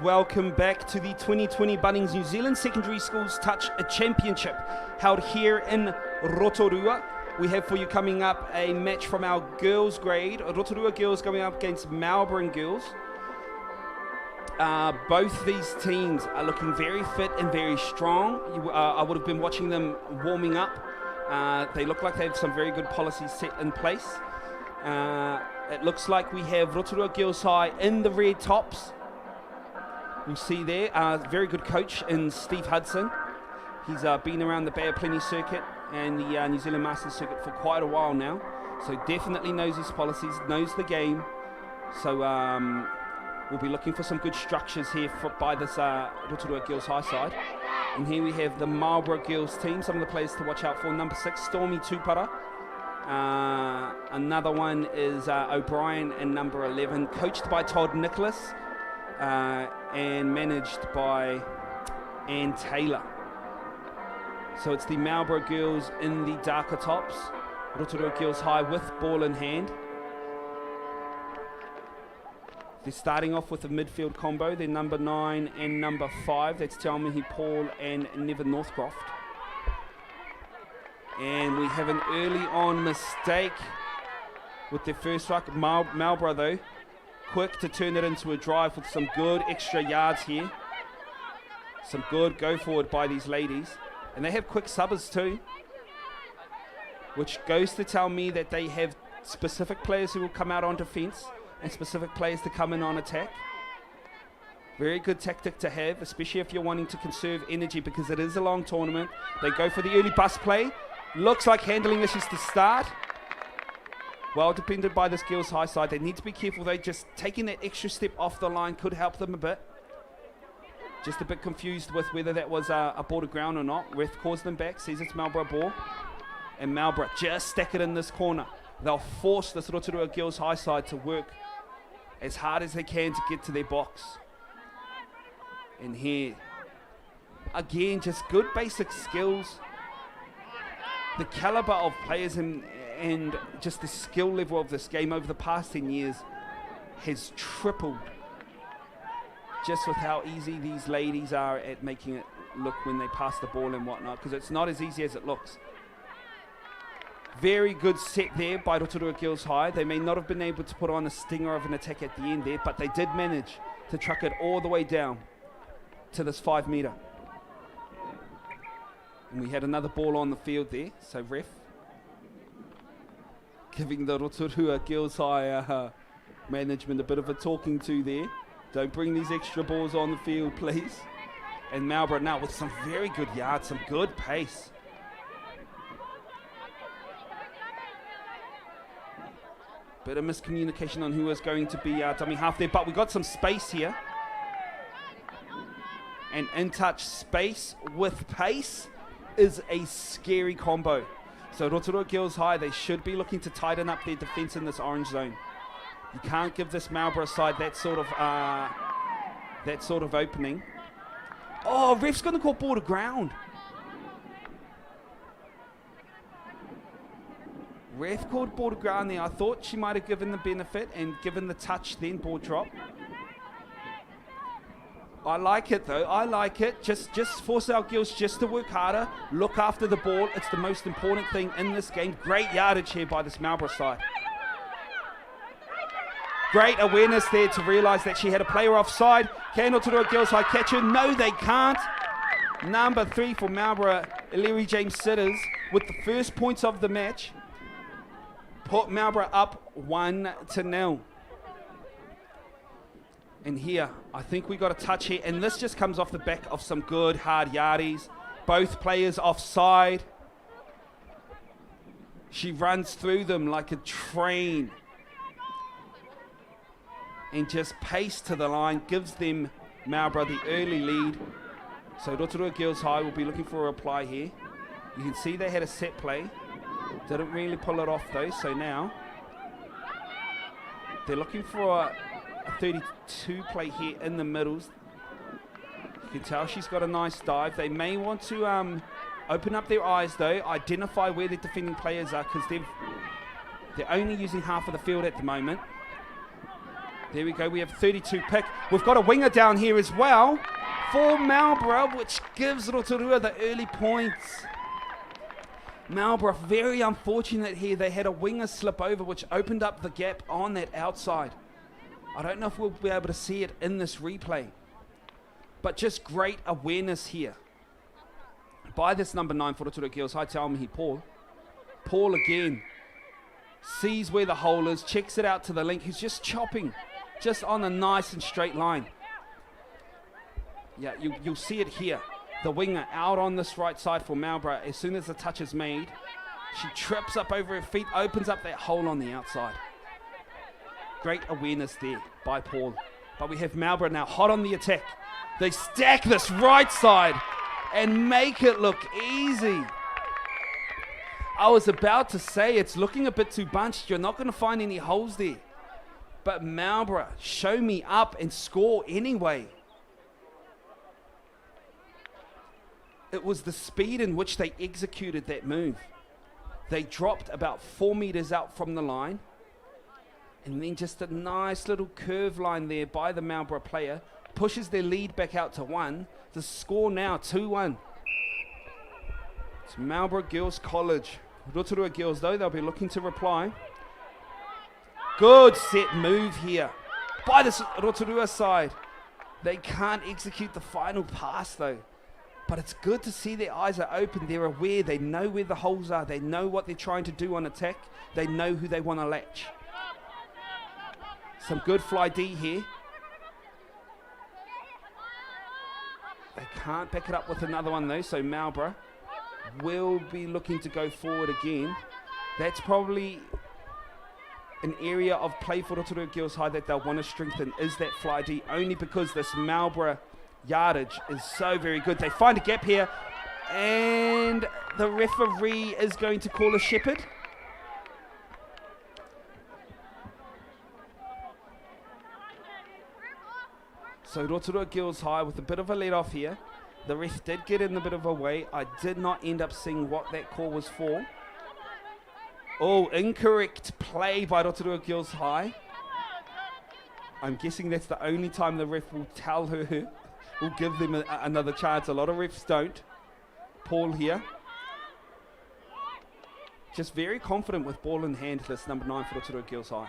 welcome back to the 2020 Bunnings New Zealand Secondary Schools Touch Championship held here in Rotorua. We have for you coming up a match from our girls grade, Rotorua girls going up against Marlborough girls. Both these teams are looking very fit and very strong. I would have been watching them warming up. They look like they have some very good policies set in place. It looks like we have Rotorua Girls High in the red tops. We'll see there, very good coach in Steve Hudson. He's been around the Bay of Plenty circuit and the New Zealand Masters circuit for quite a while now. So definitely knows his policies, knows the game. So we'll be looking for some good structures here by this Rotorua Girls High side. And here we have the Marlborough Girls team, some of the players to watch out for. Number 6, Stormy Tupara. Another one is O'Brien and number 11, coached by Todd Nicholas and managed by Ann Taylor. So it's the Marlborough girls in the darker tops, Rotorua Girls High with ball in hand. They're starting off with a midfield combo. They're number 9 and number 5. That's Taumihi Paul and Nevin Northcroft. And we have an early on mistake with their first strike. Marlborough though, quick to turn it into a drive with some good extra yards here. Some good go forward by these ladies. And they have quick subbers too, which goes to tell me that they have specific players who will come out on defense and specific players to come in on attack. Very good tactic to have, especially if you're wanting to conserve energy because it is a long tournament. They go for the early bus play. Looks like handling issues to start. Well defended by this girls' high side. They need to be careful though. Just taking that extra step off the line could help them a bit. Just a bit confused with whether that was a ball to ground or not. Ref calls them back, sees it's Marlborough ball. And Marlborough just stack it in this corner. They'll force this Rotorua girls' high side to work as hard as they can to get to their box. And here, again, just good basic skills. The caliber of players and just the skill level of this game over the past 10 years has tripled just with how easy these ladies are at making it look when they pass the ball and whatnot, because it's not as easy as it looks. Very good set there by Rotorua Girls High. They may not have been able to put on a stinger of an attack at the end there, but they did manage to truck it all the way down to this 5 metre. And we had another ball on the field there, so ref giving the Rotorua Girls High management a bit of a talking to there. Don't bring these extra balls on the field, please. And Marlborough now with some very good yards, some good pace. Bit of miscommunication on who was going to be dummy half there, but we got some space here. And in touch space with pace is a scary combo. So Rotorua Girls High, they should be looking to tighten up their defence in this orange zone. You can't give this Marlborough side that sort of opening. Oh, ref's going to call ball to ground. Ref called ball to ground there. I thought she might have given the benefit and given the touch, then ball drop. I like it though, I like it. Just force our girls just to work harder, look after the ball. It's the most important thing in this game. Great yardage here by this Marlborough side. Great awareness there to realise that she had a player offside. Can Rotorua Girls High catch her? No, they can't. Number 3 for Marlborough, Ellery James Sitters, with the first points of the match. Put Marlborough up 1-0. And here, I think we got a touch here, and this just comes off the back of some good hard yardies. Both players offside. She runs through them like a train. And just pace to the line, gives them Marlborough the early lead. So Rotorua Girls High will be looking for a reply here. You can see they had a set play. Didn't really pull it off though, so now they're looking for a 32 play here in the middles. You can tell she's got a nice dive. They may want to open up their eyes though, identify where their defending players are, because they're only using half of the field at the moment. There we go, we have 32 pick. We've got a winger down here as well for Marlborough, which gives Rotorua the early points. Marlborough very unfortunate here. They had a winger slip over, which opened up the gap on that outside. I don't know if we'll be able to see it in this replay, but just great awareness here by this number 9 for Rotorua Girls High, Te Aomihi Paul. Paul again sees where the hole is, checks it out to the link. He's just chopping, just on a nice and straight line. Yeah, you'll see it here. The winger out on this right side for Marlborough. As soon as the touch is made, she trips up over her feet, opens up that hole on the outside. Great awareness there by Paul. But we have Marlborough now hot on the attack. They stack this right side and make it look easy. I was about to say it's looking a bit too bunched. You're not going to find any holes there. But Marlborough, show me up and score anyway. It was the speed in which they executed that move. They dropped about 4 meters out from the line. And then just a nice little curve line there by the Marlborough player. Pushes their lead back out to 1. The score now 2-1. It's Marlborough Girls College. Rotorua Girls though, they'll be looking to reply. Good set move here by this Rotorua side. They can't execute the final pass though. But it's good to see their eyes are open. They're aware. They know where the holes are. They know what they're trying to do on attack. They know who they want to latch. Some good fly D here. They can't back it up with another one though, so Marlborough will be looking to go forward again. That's probably an area of play for Rotorua Girls High that they'll want to strengthen, is that fly D, only because this Marlborough yardage is so very good. They find a gap here and the referee is going to call a shepherd. So Rotorua Girls High with a bit of a let off here. The ref did get in a bit of a way. I did not end up seeing what that call was for. Oh, incorrect play by Rotorua Girls High. I'm guessing that's the only time the ref will tell her, will give them another chance. A lot of refs don't. Paul here. Just very confident with ball in hand, this number 9 for Rotorua Girls High.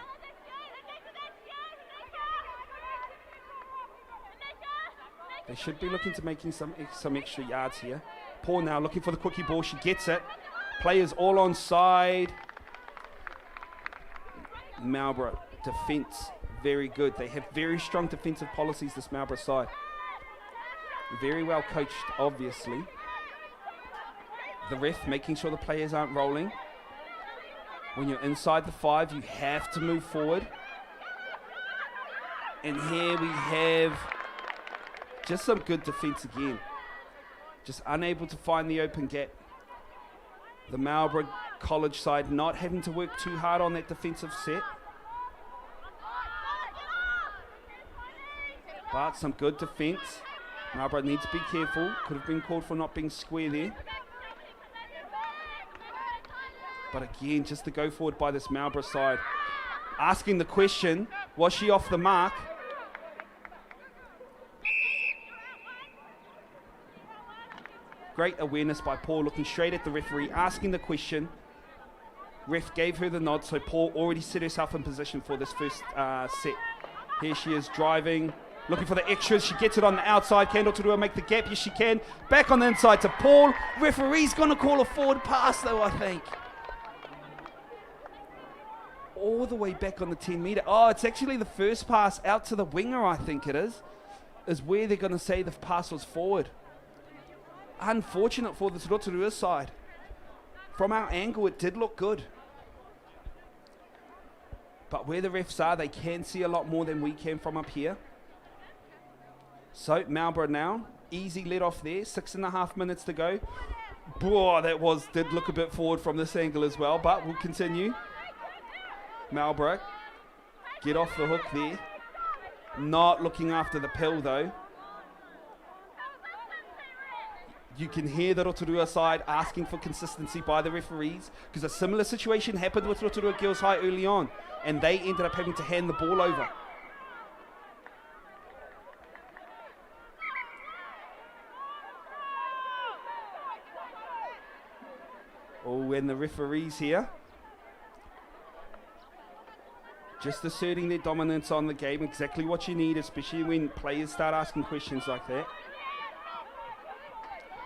They should be looking to making some extra yards here. Paul now looking for the quickie ball. She gets it. Players all on side. Marlborough defence very good. They have very strong defensive policies, this Marlborough side. Very well coached, obviously. The ref making sure the players aren't rolling. When you're inside the 5, you have to move forward. And here we have just some good defence again. Just unable to find the open gap. The Marlborough College side not having to work too hard on that defensive set. But some good defence. Marlborough needs to be careful. Could have been called for not being square there. But again, just to go forward by this Marlborough side. Asking the question, was she off the mark? Great awareness by Paul, looking straight at the referee, asking the question. Ref gave her the nod, so Paul already set herself in position for this first set. Here she is driving, looking for the extras. She gets it on the outside. Can Rotorua make the gap? Yes, she can. Back on the inside to Paul. Referee's going to call a forward pass, though, I think. All the way back on the 10 metre. Oh, it's actually the first pass out to the winger, I think it is where they're going to say the pass was forward. Unfortunate for this Rotorua side. From our angle, it did look good. But where the refs are, they can see a lot more than we can from up here. So, Marlborough now. Easy let off there. 6.5 minutes to go. Boy, that did look a bit forward from this angle as well. But we'll continue. Marlborough. Get off the hook there. Not looking after the pill, though. You can hear the Rotorua side asking for consistency by the referees, because a similar situation happened with Rotorua Girls High early on, and they ended up having to hand the ball over. Oh, and the referees here just asserting their dominance on the game, exactly what you need, especially when players start asking questions like that.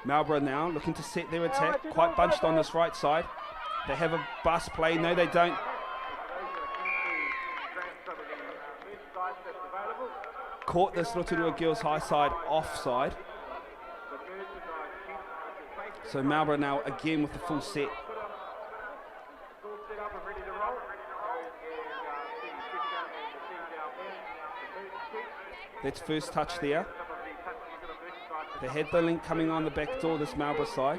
Marlborough now looking to set their attack, quite bunched on this right side. They have a bus play, no they don't. Caught this Rotorua Girls High side offside. So Marlborough now again with the full set. That's first touch there. They had the link coming on the back door, this Marlborough side.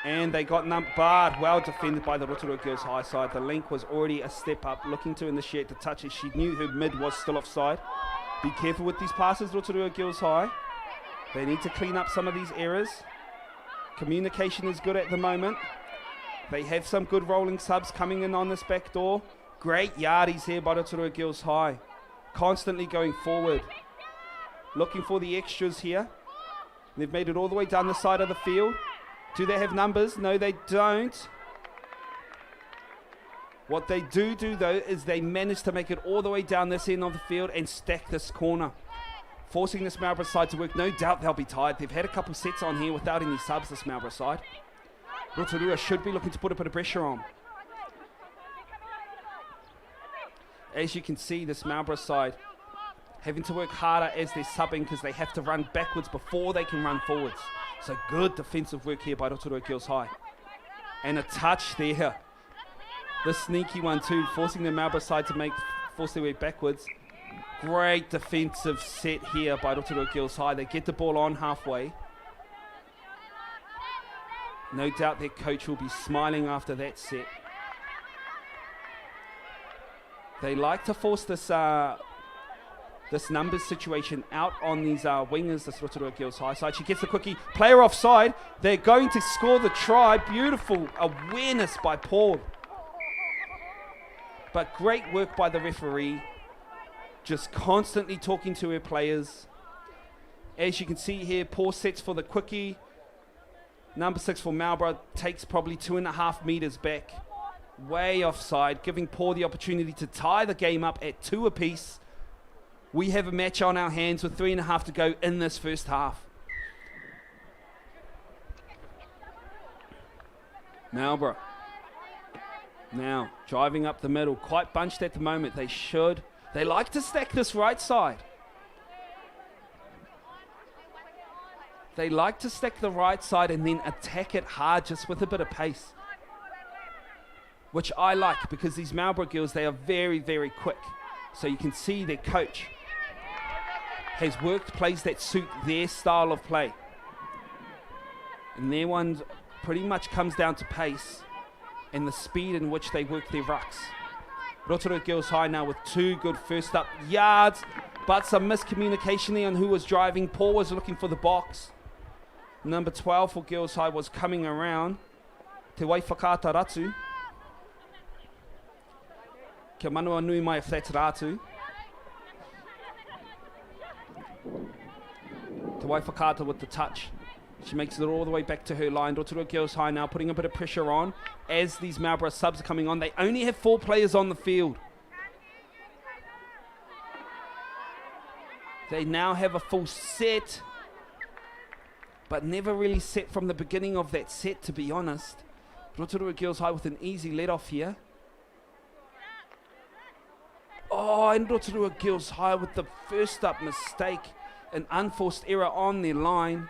And they got barred, well defended by the Rotorua Girls High side. The link was already a step up, looking to initiate the touches. She knew her mid was still offside. Be careful with these passes, Rotorua Girls High. They need to clean up some of these errors. Communication is good at the moment. They have some good rolling subs coming in on this back door. Great yardies here by Rotorua Girls High. Constantly going forward. Looking for the extras here. They've made it all the way down the side of the field. Do they have numbers? No, they don't. What they do though is they manage to make it all the way down this end of the field and stack this corner. Forcing this Marlborough side to work. No doubt they'll be tired. They've had a couple sets on here without any subs, this Marlborough side. Rotorua should be looking to put a bit of pressure on. As you can see, this Marlborough side having to work harder as they're subbing because they have to run backwards before they can run forwards. So good defensive work here by Rotorua Girls High. And a touch there. The sneaky one too, forcing the Marlborough side to force their way backwards. Great defensive set here by Rotorua Girls High. They get the ball on halfway. No doubt their coach will be smiling after that set. They like to force this numbers situation out on these wingers, this Rotorua Girls High side. She gets the quickie. Player offside. They're going to score the try. Beautiful awareness by Paul. But great work by the referee. Just constantly talking to her players. As you can see here, Paul sets for the quickie. Number 6 for Marlborough takes probably 2.5 meters back. Way offside, giving Paul the opportunity to tie the game up at 2 apiece. We have a match on our hands with 3.5 to go in this first half. Marlborough now driving up the middle, quite bunched at the moment. They like to stack this right side. They like to stack the right side and then attack it hard just with a bit of pace. Which I like because these Marlborough girls, they are very, very quick. So you can see their coach has worked plays that suit their style of play. And their one pretty much comes down to pace and the speed in which they work their rucks. Rotorua Girls High now with 2 good first up yards, but some miscommunication there on who was driving. Paul was looking for the box. Number 12 for Girls High was coming around. Te wai whakaata ratu. Kia manua nui mai if that's ratu. Te wai whakaata with the touch. She makes it all the way back to her line. Rotorua Girls High now putting a bit of pressure on as these Marlborough subs are coming on. They only have 4 players on the field. They now have a full set, but never really set from the beginning of that set, to be honest. Rotorua Girls High with an easy let-off here. Oh, and Rotorua Girls High with the first up mistake. An unforced error on their line.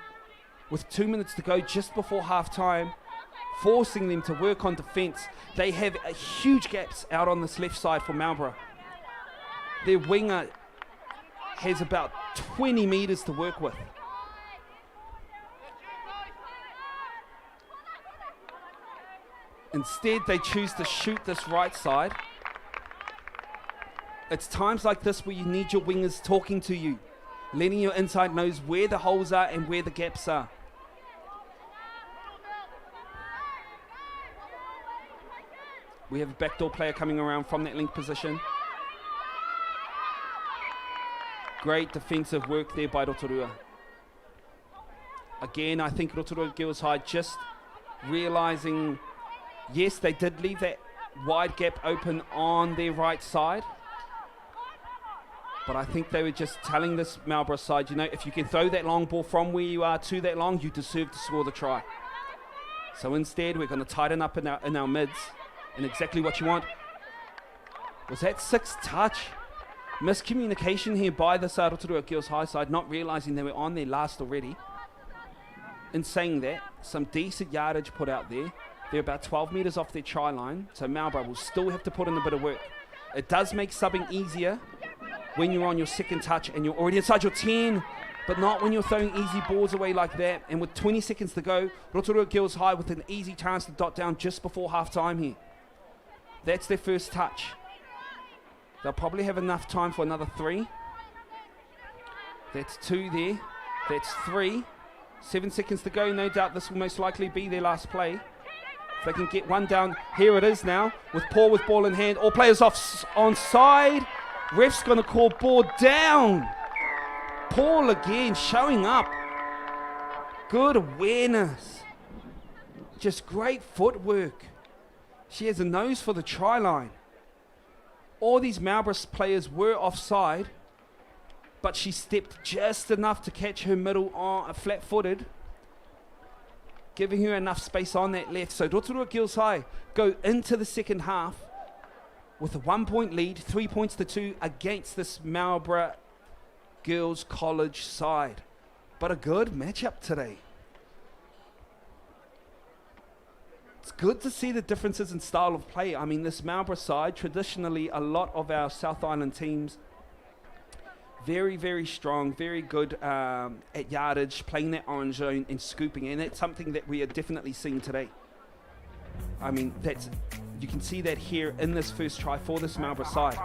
With 2 minutes to go just before half-time, forcing them to work on defence. They have huge gaps out on this left side for Marlborough. Their winger has about 20 metres to work with. Instead, they choose to shoot this right side. It's times like this where you need your wingers talking to you, letting your inside knows where the holes are and where the gaps are. We have a backdoor player coming around from that link position. Great defensive work there by Rotorua. Again, I think Rotorua Girls High just realising, yes, they did leave that wide gap open on their right side. But I think they were just telling this Marlborough side, you know, if you can throw that long ball from where you are to that long, you deserve to score the try. So instead, we're going to tighten up in our mids, and exactly what you want. Was that 6th touch? Miscommunication here by the Rotorua Girls High side, not realising they were on their last already. In saying that, some decent yardage put out there. They're about 12 metres off their try line, so Marlborough will still have to put in a bit of work. It does make subbing easier when you're on your 2nd touch and you're already inside your 10, but not when you're throwing easy balls away like that. And with 20 seconds to go, Rotorua Girls High with an easy chance to dot down just before half time here. That's their first touch. They'll probably have enough time for another 3. That's 2 there. That's 3. 7 seconds to go. No doubt this will most likely be their last play. If they can get one down, here it is now, with Paul with ball in hand. All players onside. Ref's going to call ball down. Paul again showing up. Good awareness. Just great footwork. She has a nose for the try line. All these Marlborough players were offside, but she stepped just enough to catch her middle on flat-footed, giving her enough space on that left. So Rotorua Girls High go into the second half with a 1-point lead, 3 points to 2 against this Marlborough Girls College side. But a good matchup today. It's good to see the differences in style of play. I mean, this Marlborough side, traditionally a lot of our South Island teams, very, very strong, very good at yardage, playing that orange zone and scooping. And that's something that we are definitely seeing today. I mean, you can see that here in this first try for this Marlborough side.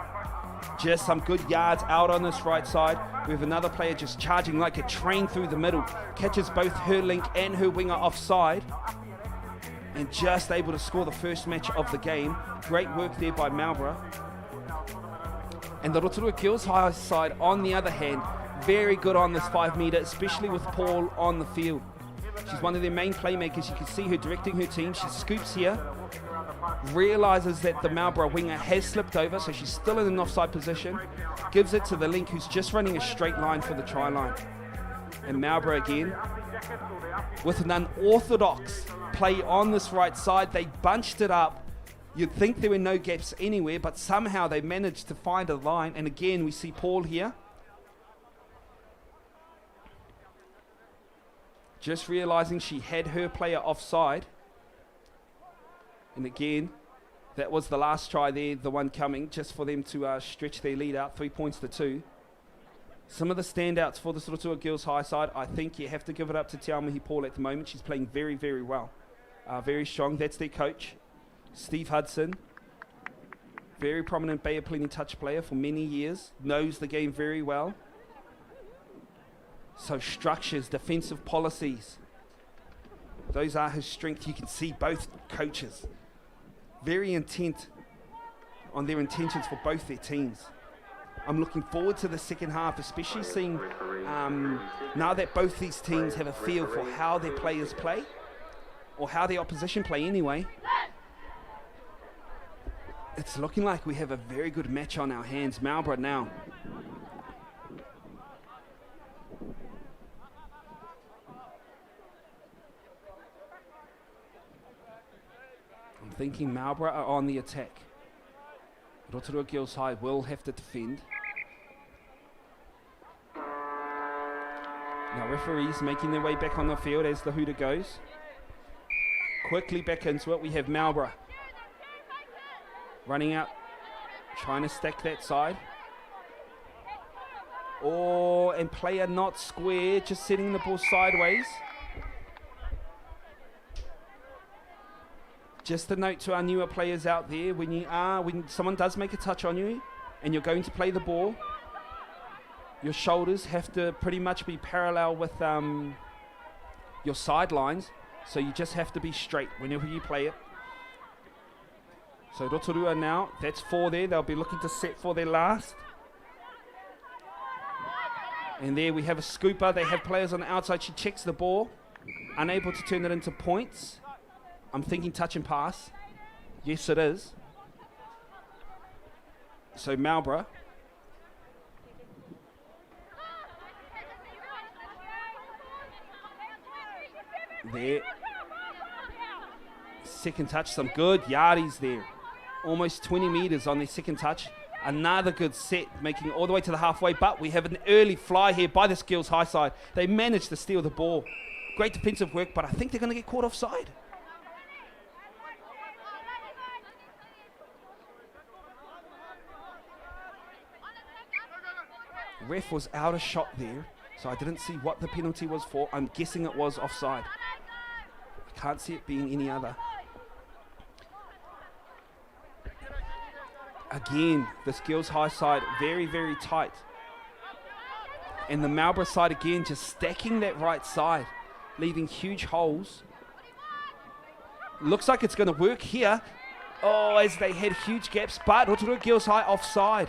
Just some good yards out on this right side. We have another player just charging like a train through the middle. Catches both her link and her winger offside. And just able to score the first match of the game. Great work there by Marlborough. And the Rotorua Girls High side, on the other hand, very good on this 5 metre, especially with Paul on the field. She's one of their main playmakers. You can see her directing her team. She scoops here, realises that the Marlborough winger has slipped over, so she's still in an offside position, gives it to the link who's just running a straight line for the try line. And Marlborough again, with an unorthodox play on this right side, they bunched it up. You'd think there were no gaps anywhere, but somehow they managed to find a line. And again, we see Paul here. Just realising she had her player offside. And again, that was the last try there, the one coming, just for them to stretch their lead out, 3 points to 2. Some of the standouts for the Rotorua Girls High side, I think you have to give it up to Te Aomihi Paul at the moment. She's playing very, very well. Very strong. That's their coach, Steve Hudson. Very prominent Bay of Plenty touch player for many years. Knows the game very well. So structures, defensive policies, those are his strength. You can see both coaches very intent on their intentions for both their teams. I'm looking forward to the second half, especially seeing now that both these teams have a feel for how their players play, or how the opposition play anyway. It's looking like we have a very good match on our hands. Marlborough now. I'm thinking Marlborough are on the attack. Rotorua Girls High will have to defend. Now referees making their way back on the field as the hooter goes. Quickly back into it, we have Marlborough running out, trying to stack that side. Oh, and player not square, just setting the ball sideways. Just a note to our newer players out there, when someone does make a touch on you and you're going to play the ball, your shoulders have to pretty much be parallel with your sidelines, so you just have to be straight whenever you play it. So Rotorua now, that's 4 there, they'll be looking to set for their last. And there we have a scooper, they have players on the outside, she checks the ball. Unable to turn it into points. I'm thinking touch and pass. Yes, it is. So Marlborough. There. Second touch, some good yardies there. Almost 20 metres on their second touch. Another good set, making all the way to the halfway, but we have an early fly here by the Skills high side. They managed to steal the ball. Great defensive work, but I think they're going to get caught offside. Ref was out of shot there, so I didn't see what the penalty was for. I'm guessing it was offside. I can't see it being any other. Again, the Skills high side very, very tight. And the Marlborough side again just stacking that right side, leaving huge holes. Looks like it's going to work here. Oh, as they had huge gaps, but Rotorua Girls High offside.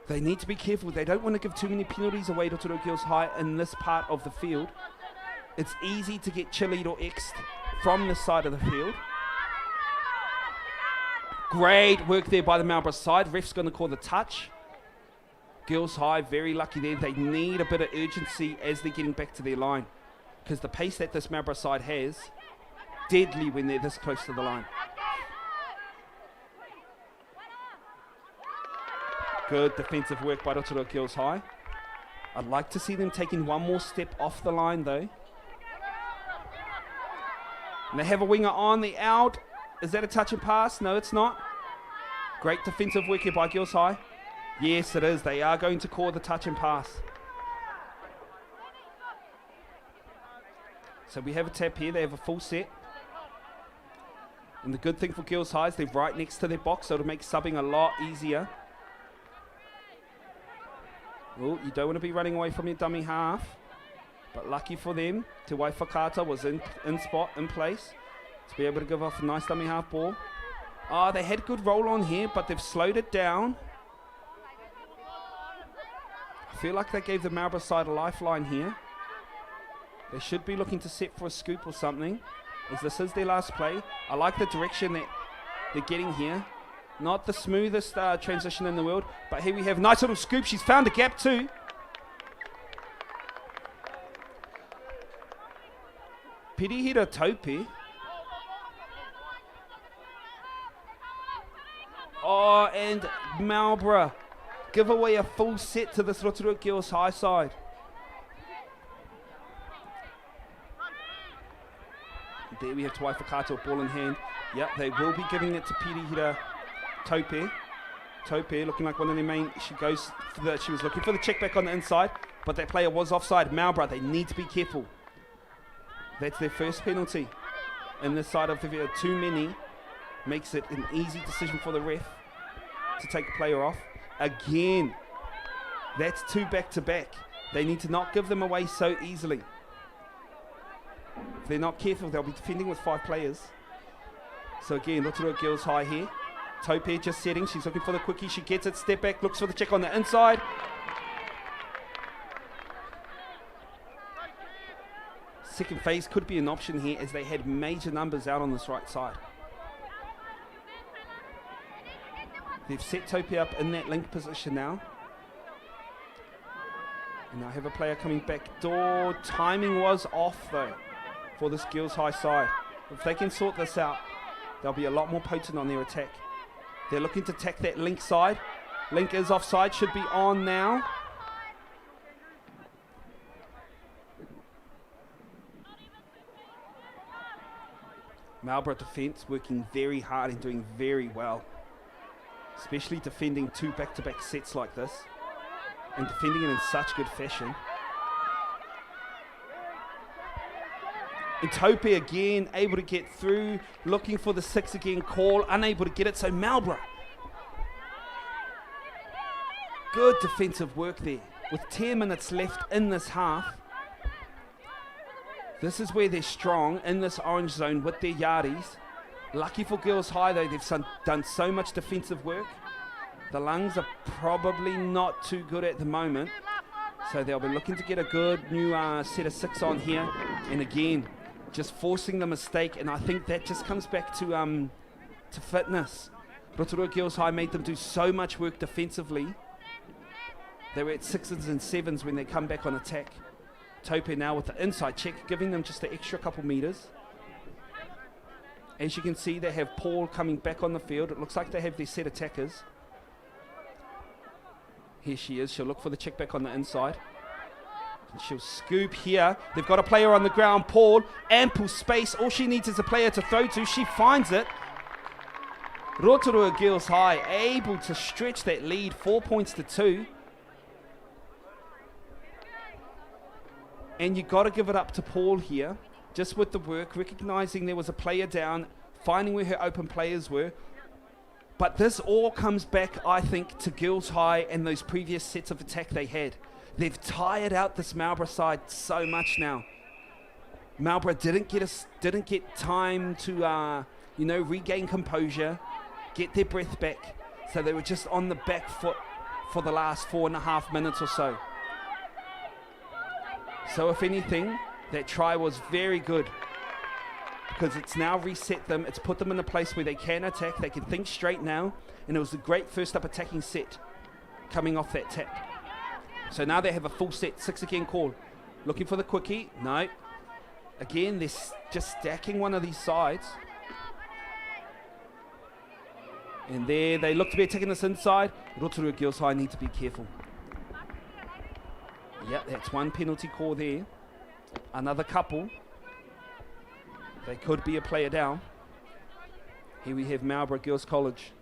They need to be careful. They don't want to give too many penalties away to Rotorua Girls High in this part of the field. It's easy to get chillied or X'd from this side of the field. Great work there by the Marlborough side. Ref's going to call the touch. Girls High, very lucky there. They need a bit of urgency as they're getting back to their line, because the pace that this Marlborough side has, deadly when they're this close to the line. Good defensive work by Rotorua Girls High. I'd like to see them taking one more step off the line though. And they have a winger on the out. Is that a touch and pass? No, it's not. Great defensive work here by Girls High. Yes, it is. They are going to call the touch and pass. So we have a tap here. They have a full set. And the good thing for Girls High is they're right next to their box, so it'll make subbing a lot easier. Oh, you don't want to be running away from your dummy half. But lucky for them, Te Waifakata was in spot, in place, to be able to give off a nice dummy half ball. Ah, they had good roll on here, but they've slowed it down. I feel like they gave the Marlborough side a lifeline here. They should be looking to set for a scoop or something, as this is their last play. I like the direction that they're getting here. Not the smoothest transition in the world, but here we have a nice little scoop. She's found a gap too. Pirihira Taupe. Oh, and Marlborough give away a full set to this Rotorua Girls High side. There we have Te Waifakata, ball in hand. Yep, they will be giving it to Pirihira Taupe. Taupe looking like one of their main. She goes for the, she was looking for the check back on the inside, but that player was offside. Marlborough, they need to be careful. That's their first penalty. And this side of the field, too many, makes it an easy decision for the ref to take the player off. Again, that's two back-to-back. They need to not give them away so easily. If they're not careful, they'll be defending with 5 players. So again, Rotorua Girls High here. Taupe just setting, she's looking for the quickie, she gets it, step back, looks for the check on the inside. Second phase could be an option here as they had major numbers out on this right side. They've set Taupe up in that link position now. And now have a player coming back door. Timing was off though for this Girls High side. If they can sort this out, they'll be a lot more potent on their attack. They're looking to attack that link side. Link is offside, should be on now. Marlborough defence working very hard and doing very well. Especially defending 2 back-to-back sets like this. And defending it in such good fashion. And Taupe again, able to get through, looking for the 6 again, call, unable to get it, so Marlborough. Good defensive work there. With 10 minutes left in this half. This is where they're strong, in this orange zone with their yardies. Lucky for Girls High though, they've done so much defensive work. The lungs are probably not too good at the moment. So they'll be looking to get a good new set of 6 on here. And again, just forcing the mistake. And I think that just comes back to fitness. Rotorua Girls High made them do so much work defensively. They were at 6s and 7s when they come back on attack. Tope now with the inside check, giving them just the extra couple meters. As you can see, they have Paul coming back on the field. It looks like they have their set attackers. Here she is. She'll look for the check back on the inside. And she'll scoop here. They've got a player on the ground. Paul, ample space. All she needs is a player to throw to. She finds it. Rotorua Girls High able to stretch that lead 4 points to 2. And you got to give it up to Paul here. Just with the work, recognising there was a player down, finding where her open players were. But this all comes back, I think, to Girls High and those previous sets of attack they had. They've tired out this Marlborough side so much now. Marlborough didn't get time to, regain composure, get their breath back. So they were just on the back foot for the last 4.5 minutes or so. So if anything, that try was very good because it's now reset them. It's put them in a place where they can attack. They can think straight now. And it was a great first up attacking set coming off that tap. So now they have a full set. 6 again called. Looking for the quickie. No. Again, they're just stacking one of these sides. And there they look to be attacking this inside. Rotorua Girls High need to be careful. Yep, that's one penalty call there. Another couple. They could be a player down. Here we have Marlborough Girls College.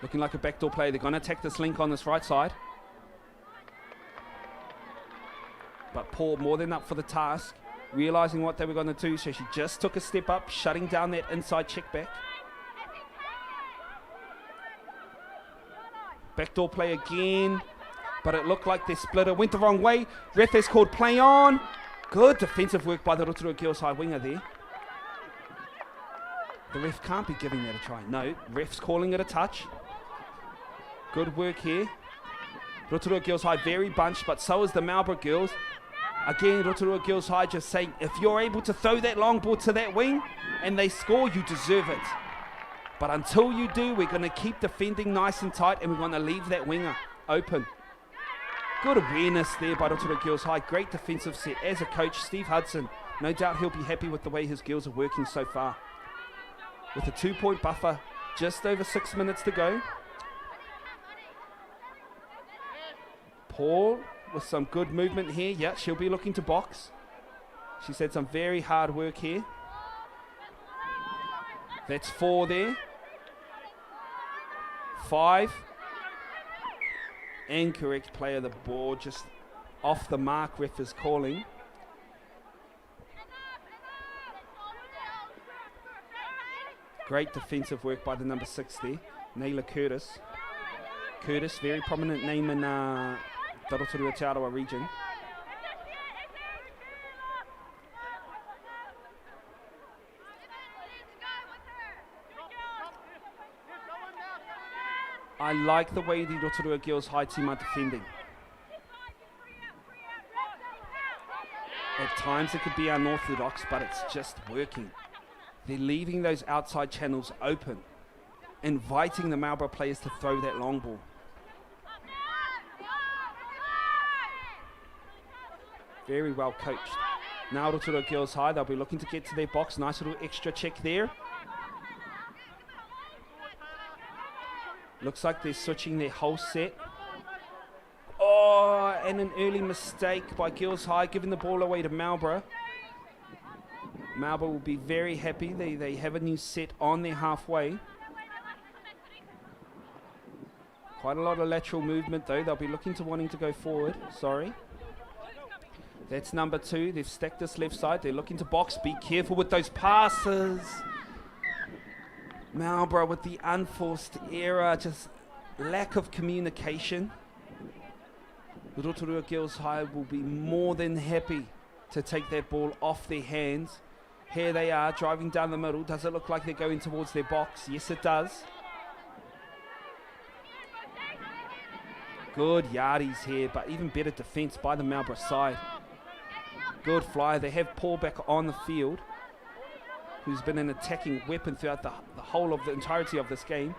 Looking like a backdoor play. They're going to attack this link on this right side. But Paul more than up for the task. Realising what they were going to do. So she just took a step up, shutting down that inside check back. Backdoor play again. But it looked like their splitter went the wrong way. Ref has called play on. Good defensive work by the Rotorua Girls High winger there. The ref can't be giving that a try. No, ref's calling it a touch. Good work here. Rotorua Girls High very bunched, but so is the Marlborough Girls. Again, Rotorua Girls High just saying, if you're able to throw that long ball to that wing and they score, you deserve it. But until you do, we're going to keep defending nice and tight and we're going to leave that winger open. Good awareness there by Rotorua Girls High. Great defensive set. As a coach, Steve Hudson, no doubt he'll be happy with the way his girls are working so far. With a 2-point buffer, just over 6 minutes to go. Paul with some good movement here. Yeah, she'll be looking to box. She's had some very hard work here. That's 4 there. 5. Incorrect play of the ball, just off the mark, ref is calling. Great defensive work by the number 6 there, Naila Curtis. Curtis, very prominent name in the Rotorua Te Arawa region. I like the way the Rotorua Girls High team are defending. At times it could be unorthodox, but it's just working. They're leaving those outside channels open, inviting the Marlborough players to throw that long ball. Very well coached. Now Rotorua Girls High, they'll be looking to get to their box. Nice little extra check there. Looks like they're switching their whole set. Oh, and an early mistake by Girls High, giving the ball away to Marlborough. Marlborough will be very happy. They have a new set on their halfway. Quite a lot of lateral movement though. They'll be looking to wanting to go forward. Sorry. That's number 2. They've stacked this left side. They're looking to box. Be careful with those passes. Marlborough with the unforced error, just lack of communication. The Rotorua Girls High will be more than happy to take that ball off their hands. Here they are, driving down the middle. Does it look like they're going towards their box? Yes, it does. Good yardies here, but even better defence by the Marlborough side. Good fly. They have Paul back on the field, who's been an attacking weapon throughout the whole of the entirety of this game.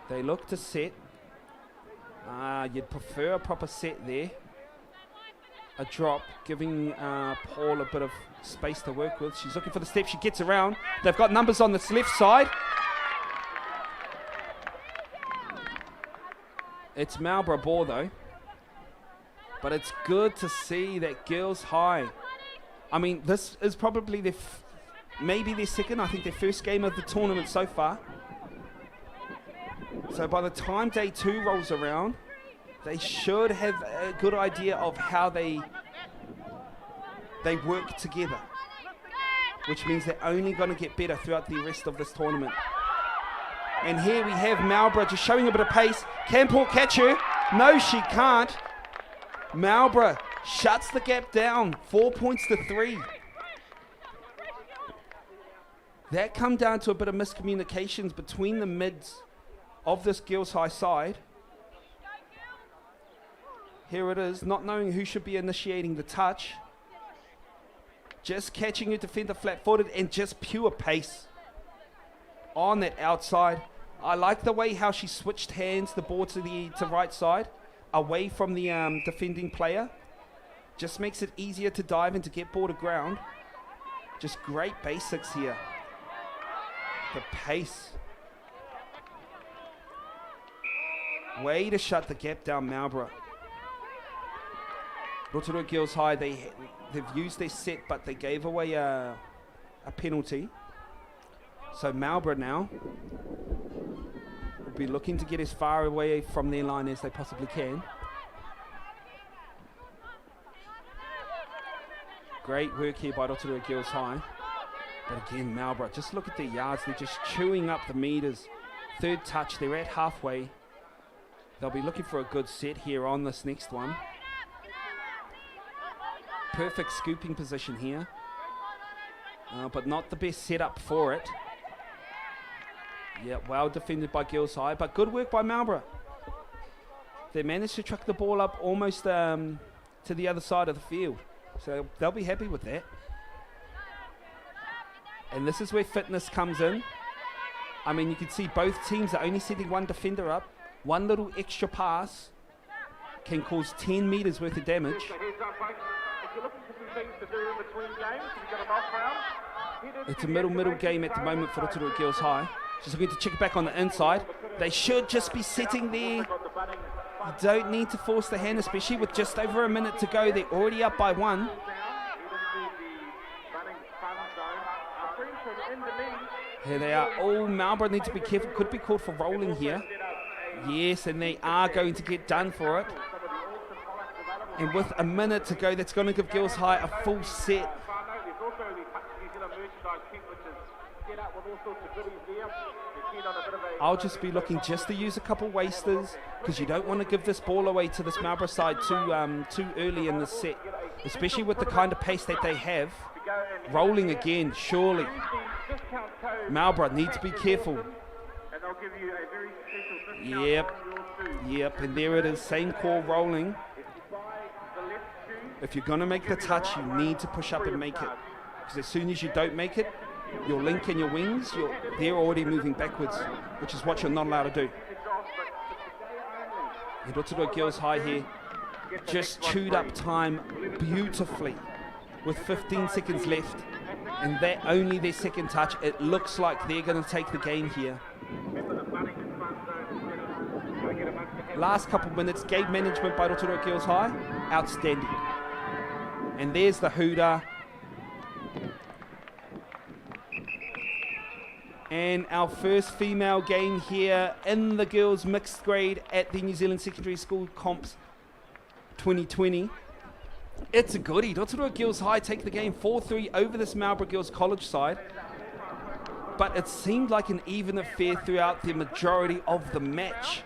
They look to set. You'd prefer a proper set there. A drop, giving Paul a bit of space to work with. She's looking for the step. She gets around. They've got numbers on this left side. It's Marlborough ball though. But it's good to see that Girls High. I mean, this is probably maybe their second, I think their first game of the tournament so far. So by the time day 2 rolls around, they should have a good idea of how they work together, which means they're only going to get better throughout the rest of this tournament. And here we have Marlborough just showing a bit of pace. Can Paul catch her? No, she can't. Marlborough shuts the gap down, 4 points to 3. That come down to a bit of miscommunications between the mids of this Girls High side. Here it is, not knowing who should be initiating the touch. Just catching her defender flat-footed and just pure pace on that outside. I like the way how she switched hands, the ball to right side, away from the defending player. Just makes it easier to dive and to get ball to ground. Just great basics here. The pace. Way to shut the gap down, Marlborough. Rotorua Girls High, they've used their set, but they gave away a penalty. So Marlborough now will be looking to get as far away from their line as they possibly can. Great work here by Rotorua Girls High. But again, Marlborough, just look at their yards. They're just chewing up the meters. Third touch, they're at halfway. They'll be looking for a good set here on this next one. Perfect scooping position here. But not the best setup for it. Yeah, well defended by Girls High, but good work by Marlborough. They managed to truck the ball up almost to the other side of the field. So they'll be happy with that. And this is where fitness comes in. I mean, you can see both teams are only setting one defender up. One little extra pass can cause 10 meters worth of damage. It's a middle game at the moment for Rotorua Girls High. She's looking to check it back on the inside. They should just be sitting there. You don't need to force the hand, especially with just over a minute to go. They're already up by 1. Here they are. Oh, Marlborough need to be careful. Could be called for rolling here. Yes, and they are going to get done for it. And with a minute to go, that's going to give Girls High a full set. I'll just be looking just to use a couple wasters, because you don't want to give this ball away to this Marlborough side too early in the set, especially with the kind of pace that they have. Rolling again, surely. Marlborough need to be careful. Yep, and there it is, same call, rolling. If you're going to make the touch, you need to push up and make it. Because as soon as you don't make it, your link and your wings, they're already moving backwards, which is what you're not allowed to do. And Rotorua Girls High here just chewed up time beautifully with 15 seconds left. And that only their second touch. It looks like they're going to take the game here. Last couple minutes, game management by Rotorua Girls High, outstanding. And there's the hooter. And our first female game here in the girls mixed grade at the New Zealand Secondary School Comps 2020. It's a goodie. Rotorua Girls High take the game 4-3 over this Marlborough Girls College side. But it seemed like an even affair throughout the majority of the match.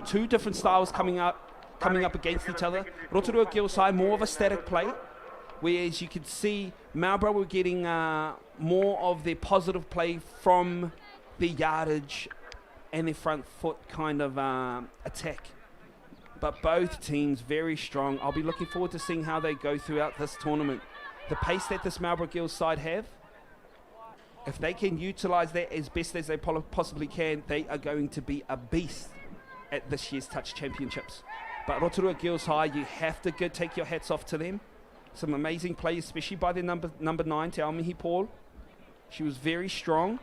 Two different styles coming up against each other. Rotorua Girls High, more of a static play, whereas you could see Marlborough were getting more of their positive play from the yardage and their front foot kind of attack. But both teams very strong. I'll be looking forward to seeing how they go throughout this tournament. The pace that this Marlborough Girls side have, if they can utilise that as best as they possibly can, they are going to be a beast at this year's Touch Championships. But Rotorua Girls High, you have to take your hats off to them. Some amazing players, especially by their number 9, Te Aomihi Paul. She was very strong.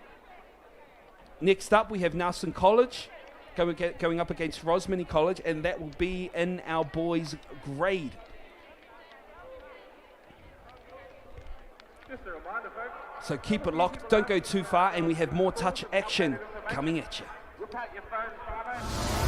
Next up, we have Nelson College going up against Rosmini College, and that will be in our boys' grade. Just a reminder, folks. So keep it locked, don't go too far, and we have more touch action coming at you. Whip out your phone, Friday.